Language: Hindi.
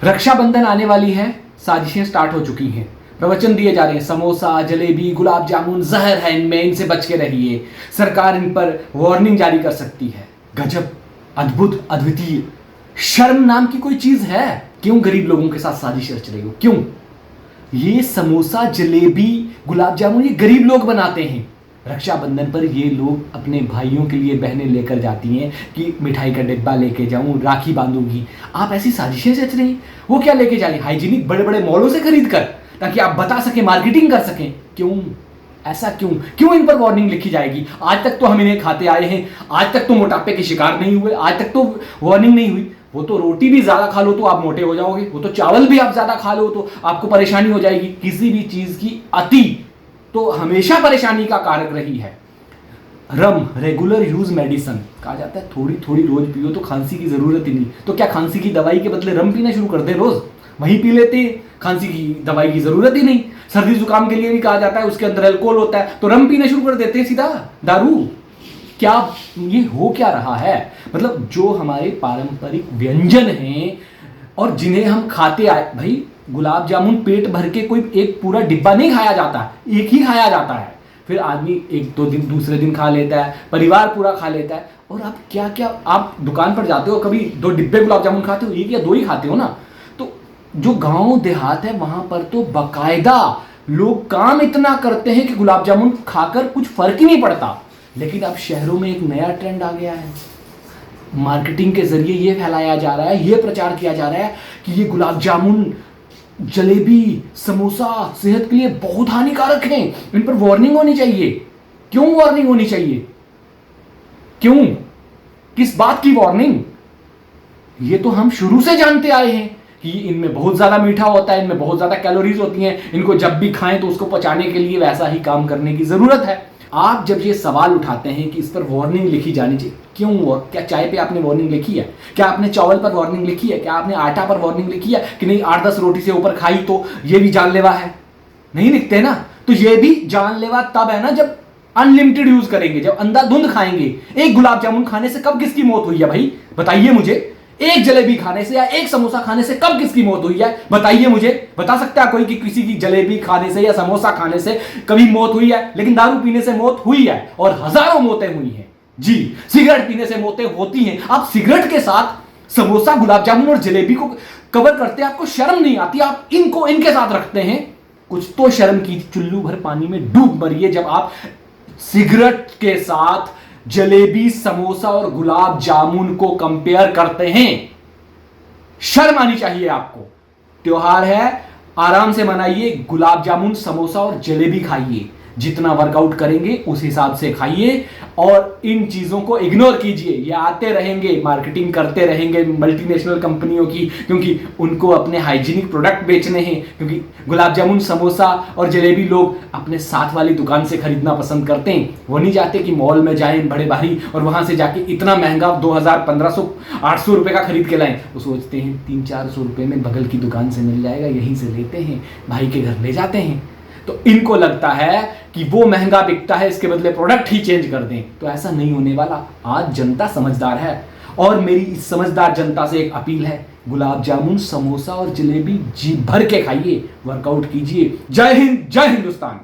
रक्षाबंधन आने वाली है, साजिशें स्टार्ट हो चुकी हैं, प्रवचन दिए जा रहे हैं, समोसा, जलेबी, गुलाब जामुन जहर है इनमें, इनसे बच के रहिए, सरकार इन पर वार्निंग जारी कर सकती है। गजब, अद्भुत, अद्वितीय। शर्म नाम की कोई चीज है? क्यों गरीब लोगों के साथ साजिश रच रही हो? क्यों? ये समोसा, जलेबी, गुलाब जामुन ये गरीब लोग बनाते हैं। रक्षाबंधन पर ये लोग अपने भाइयों के लिए बहनें लेकर जाती हैं कि मिठाई का डिब्बा लेके जाऊं, राखी बांधूंगी। आप ऐसी साजिशें रच रही हैं। वो क्या लेके जा रही? हाइजीनिक बड़े बड़े मॉलों से खरीद कर, ताकि आप बता सकें, मार्केटिंग कर सकें। क्यों? ऐसा क्यों? क्यों इन पर वार्निंग लिखी जाएगी? आज तक तो हम इन्हें खाते आए हैं, आज तक तो मोटापे के शिकार नहीं हुए, आज तक तो वार्निंग नहीं हुई। वो तो रोटी भी ज्यादा खा लो तो आप मोटे हो जाओगे, वो तो चावल भी आप ज्यादा खा लो तो आपको परेशानी हो जाएगी। किसी भी चीज की अति तो हमेशा परेशानी का कारक रही है। रम, रेगुलर यूज मेडिसिन कहा जाता है, थोड़ी थोड़ी रोज पियो तो खांसी की जरूरत ही नहीं। तो क्या खांसी की दवाई के बदले रम पीना शुरू कर दे? रोज वही पी लेते, खांसी की दवाई की जरूरत ही नहीं। सर्दी जुकाम के लिए भी कहा जाता है उसके अंदर अल्कोहल होता है, तो रम पीना शुरू कर देते हैं, सीधा दारू। क्या ये हो क्या रहा है? मतलब जो हमारे पारंपरिक व्यंजन हैं और जिन्हें हम खाते आए, भाई गुलाब जामुन पेट भर के कोई एक पूरा डिब्बा नहीं खाया जाता, एक ही खाया जाता है। फिर आदमी एक दो दिन, दूसरे दिन खा लेता है, परिवार पूरा खा लेता है। और आप क्या क्या, आप दुकान पर जाते हो, कभी 2 डिब्बे गुलाब जामुन खाते हो? एक या 2 ही खाते हो ना। तो जो गांव देहात है वहां पर तो बकायदा लोग काम इतना करते हैं कि गुलाब जामुन खाकर कुछ फर्क ही नहीं पड़ता। लेकिन अब शहरों में एक नया ट्रेंड आ गया है, मार्केटिंग के जरिए ये फैलाया जा रहा है, ये प्रचार किया जा रहा है कि ये गुलाब जामुन, जलेबी, समोसा सेहत के लिए बहुत हानिकारक हैं, इन पर वार्निंग होनी चाहिए। क्यों वार्निंग होनी चाहिए? क्यों? किस बात की वार्निंग? ये तो हम शुरू से जानते आए हैं कि इनमें बहुत ज्यादा मीठा होता है, इनमें बहुत ज्यादा कैलोरीज होती हैं, इनको जब भी खाएं तो उसको पचाने के लिए वैसा ही काम करने की जरूरत है। आप जब ये सवाल उठाते हैं कि इस पर वार्निंग लिखी जानी चाहिए, क्यों? क्या चाय पे आपने वार्निंग लिखी है? क्या आपने चावल पर वार्निंग लिखी है? क्या आपने आटा पर वार्निंग लिखी है कि नहीं 8-10 रोटी से ऊपर खाई तो ये भी जानलेवा है? नहीं लिखते ना। तो ये भी जानलेवा तब है ना जब अनलिमिटेड यूज करेंगे, जब अंधाधुंध खाएंगे। एक गुलाब जामुन खाने से कब किसकी मौत हुई है भाई? बताइए मुझे। एक जलेबी खाने से या एक समोसा खाने से कब किसकी मौत हुई है? बताइए मुझे। बता सकता है कोई कि किसी की जलेबी खाने से या समोसा खाने से कभी मौत हुई है? लेकिन दारू पीने से मौत हुई है, और हजारों मौतें हुई हैं। जी, सिगरेट पीने से मौतें होती हैं। आप सिगरेट के साथ समोसा, गुलाब जामुन और जलेबी को कवर करते हैं, आपको शर्म नहीं आती? आप इनको इनके साथ रखते हैं। कुछ तो शर्म की, चुल्लू भर पानी में डूब मरिए जब आप सिगरेट के साथ जलेबी, समोसा और गुलाब जामुन को कंपेयर करते हैं। शर्म आनी चाहिए आपको। त्योहार है, आराम से मनाइए, गुलाब जामुन, समोसा और जलेबी खाइए। जितना वर्कआउट करेंगे उस हिसाब से खाइए और इन चीजों को इग्नोर कीजिए। ये आते रहेंगे, मार्केटिंग करते रहेंगे मल्टीनेशनल कंपनियों की, क्योंकि उनको अपने हाइजीनिक प्रोडक्ट बेचने हैं। क्योंकि गुलाब जामुन, समोसा और जलेबी लोग अपने साथ वाली दुकान से खरीदना पसंद करते हैं। वो नहीं चाहते कि मॉल में जाएं बड़े भारी और वहां से जाके इतना महंगा 2000, 1500, 800 रुपए का खरीद के लाएं। वो सोचते हैं 300-400 रुपए में बगल की दुकान से मिल जाएगा, यहीं से लेते हैं, भाई के घर ले जाते हैं। तो इनको लगता है कि वो महंगा बिकता है, इसके बदले प्रोडक्ट ही चेंज कर दें। तो ऐसा नहीं होने वाला। आज जनता समझदार है और मेरी इस समझदार जनता से एक अपील है, गुलाब जामुन, समोसा और जलेबी जी भर के खाइए, वर्कआउट कीजिए। जय हिंद, जय हिंदुस्तान।